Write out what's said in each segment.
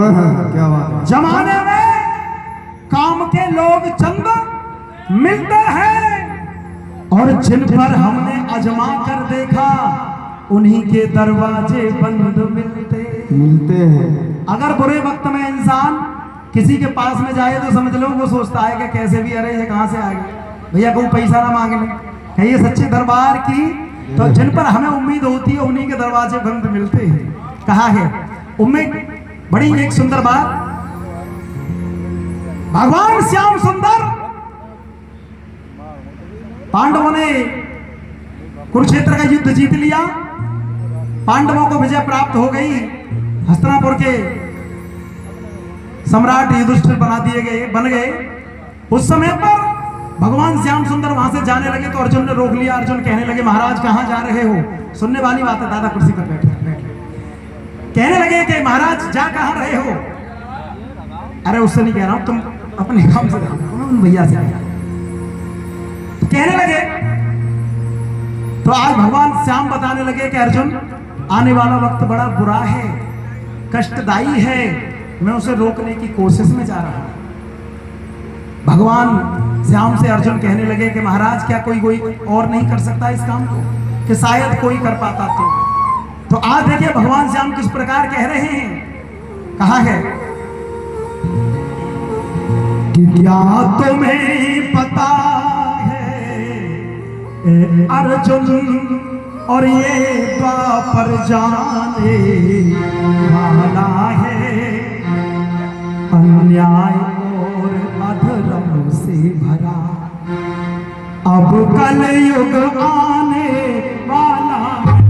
क्या बात है। जमाने में काम के लोग चंद मिलते हैं और जिन पर हमने आजमा कर देखा उन्हीं के दरवाजे बंद मिलते हैं। अगर बुरे वक्त में इंसान किसी के पास में जाए तो समझ लो वो सोचता है कि कैसे भी, अरे ये कहां से आ गए भैया, कोई पैसा ना मांगने। कहिए सच्चे दरबार की, तो जिन पर हमें उम्मीद होती है उन्हीं के दरवाजे बंद मिलते हैं। कहा है उम्मीद। बड़ी एक सुंदर बात, भगवान श्याम सुंदर, पांडवों ने कुरुक्षेत्र का युद्ध जीत लिया, पांडवों को विजय प्राप्त हो गई, हस्तिनापुर के सम्राट युधिष्ठिर बन गए। उस समय पर भगवान श्याम सुंदर वहां से जाने लगे तो अर्जुन ने रोक लिया। अर्जुन कहने लगे महाराज कहां जा रहे हो? सुनने वाली बात है, दादा कुर्सी पर बैठे। कहने लगे कि महाराज जा कहां रहे हो? अरे उससे नहीं कह रहा हूं, तुम अपने काम से जाओ, भैया से कहने लगे। तो आज भगवान श्याम बताने लगे कि अर्जुन आने वाला वक्त बड़ा बुरा है, कष्टदायी है, मैं उसे रोकने की कोशिश में जा रहा हूं। भगवान श्याम से अर्जुन कहने लगे कि महाराज क्या कोई और नहीं कर सकता इस काम को, कि शायद कोई कर पाता तो आज देखिए भगवान श्याम किस प्रकार कह रहे हैं। कहा है कि क्या तुम्हें पता है अर्जुन, और ये द्वापर जाने वाला है, अन्याय और अधर्म से भरा अब कल युग आने वाला है।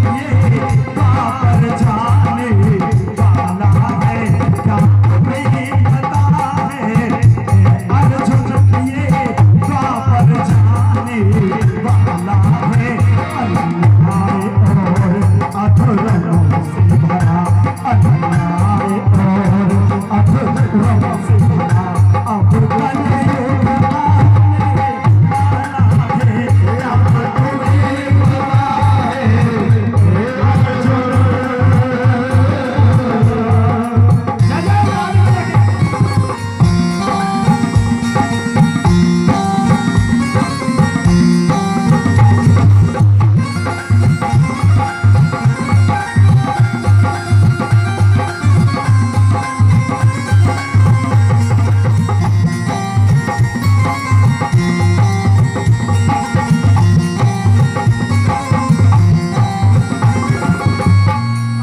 ये द्वापर जाने वाला है, क्या तुम्हें पता है अर्जुन, ये द्वापर जाने वाला है, अन्याय और अधर्म से भरा, अन्याय और अधर्म से भरा अब कल युग आने वाला है, अब तुम्हें पता है अर्जुन।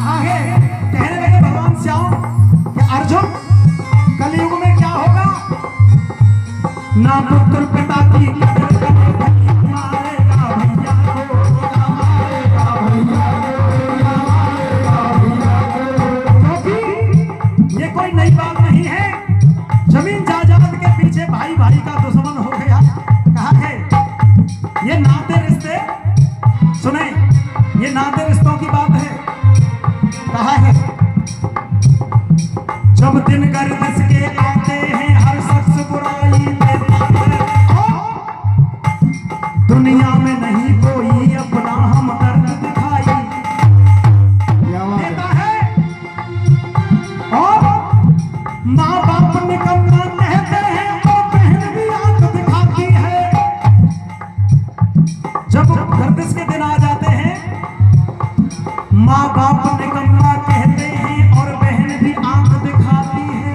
आगे कहने लगे भगवान श्याम कि अर्जुन कलयुग में क्या होगा, ना पुत्र पिता की कदर करेगा, मारेगा भैया को, मारेगा भैया को, मारेगा भैया को। क्योंकि ये कोई नई बात नहीं है, जमीन जायदाद के पीछे भाई भाई का दुश्मन हो गया। कहा है ये नाते रिश्ते, सुने ये नाते रिश्तों की बात है। कहा है जब दिन गर्दिश के आते हैं हर शख्स बुराई देता है, दुनिया में नहीं कोई अपना हमदर्द दिखाई देता है, और माँ बाप निकम्मा कहते हैं तो बहन भी आंख दिखाती है। जब गर्दिश के दिन आ जाते हैं माँ बाप निकम्मा कहते हैं और बहन भी आंख दिखाती है,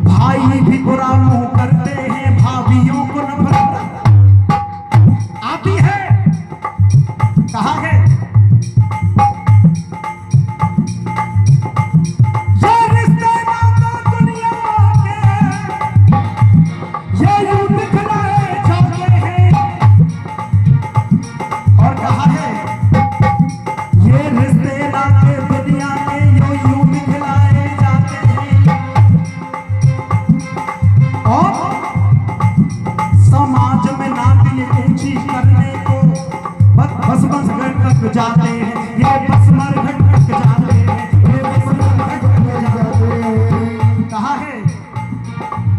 भाई भी बुरा मुंह करते हैं, भाभियों को नफरत आती है। कहा है ये रिश्ते नाते दुनिया के ये यूं दिखलाए जाते हैं, और कहा है ये रिश्ते नाते दुनिया के यूं दिखलाए जाते हैं, और समाज में नाती ऊंची करने को बस घट तक जाते हैं, ये बस मर घट तक जाते हैं, ये बस मर घट तक जाते हैं। कहा है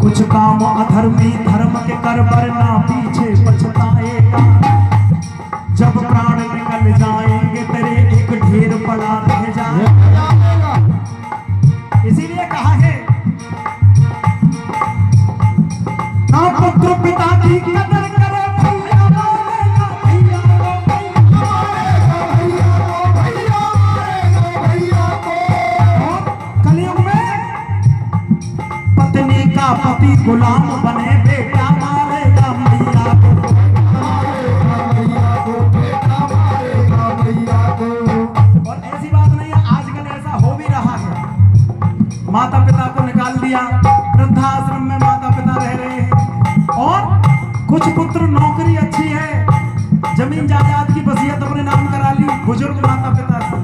कुछ काम अधर्मी धर्म के कर वरना पीछे पछताएगा, जब प्राण निकल जाए है ना पुत्र पिता की कदर करे भैया मारेगा भैया को भैया और कलयुग में पत्नी का पति गुलाम बने बेटा मारेगा मैया को और ऐसी बात नहीं है, आजकल ऐसा हो भी रहा है। माता पिता को निकाल दिया, वृद्धाश्रम में माता पिता रह रहे हैं और कुछ पुत्र नौकरी अच्छी है, जमीन जायदाद की वसीयत अपने नाम करा ली बुजुर्ग माता पिता से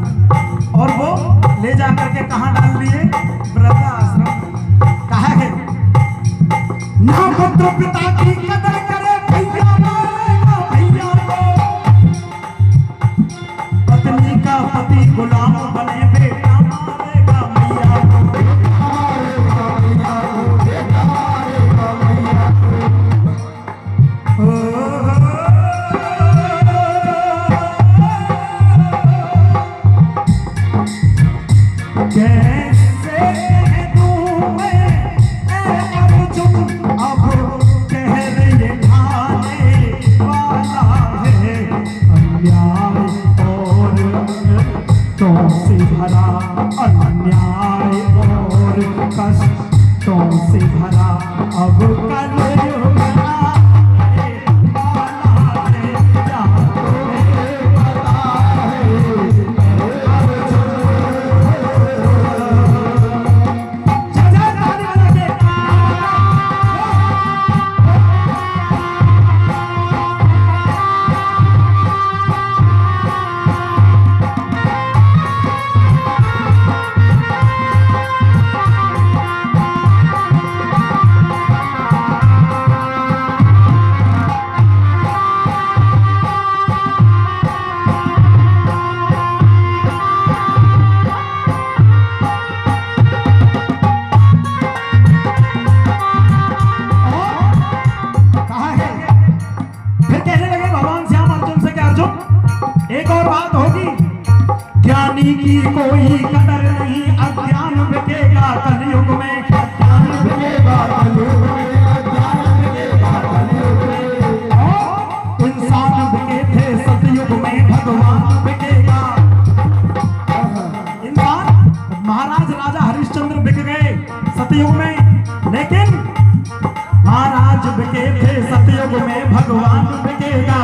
और वो ले जाकर के कहां डाल दिए? वृद्धाश्रम। कहा है ना पुत्र पिता की कदर करे भैया मारेगा भैया को पत्नी का पति गुलाम बने बेटा मारेगा मैया को कैसे दूं मैं अर्जुन अब कहर ये खाने वाला है अन्याय और कष्टों से भरा अन्याय और कष्टों से भरा अब कलयुग आने वाला है क्या तुम्हें पता है एक और बात होगी, ज्ञानी की कोई कदर नहीं अज्ञान बिकेगा कलयुग में अज्ञान बिकेगा कलयुग में अज्ञान बिकेगा कलयुग में इंसान बिके थे सतयुग में भगवान बिकेगा इंसान। महाराज राजा हरिश्चंद्र बिक गए सतयुग में, लेकिन महाराज बिके थे सतयुग में भगवान बिकेगा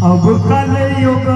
अब कलयुग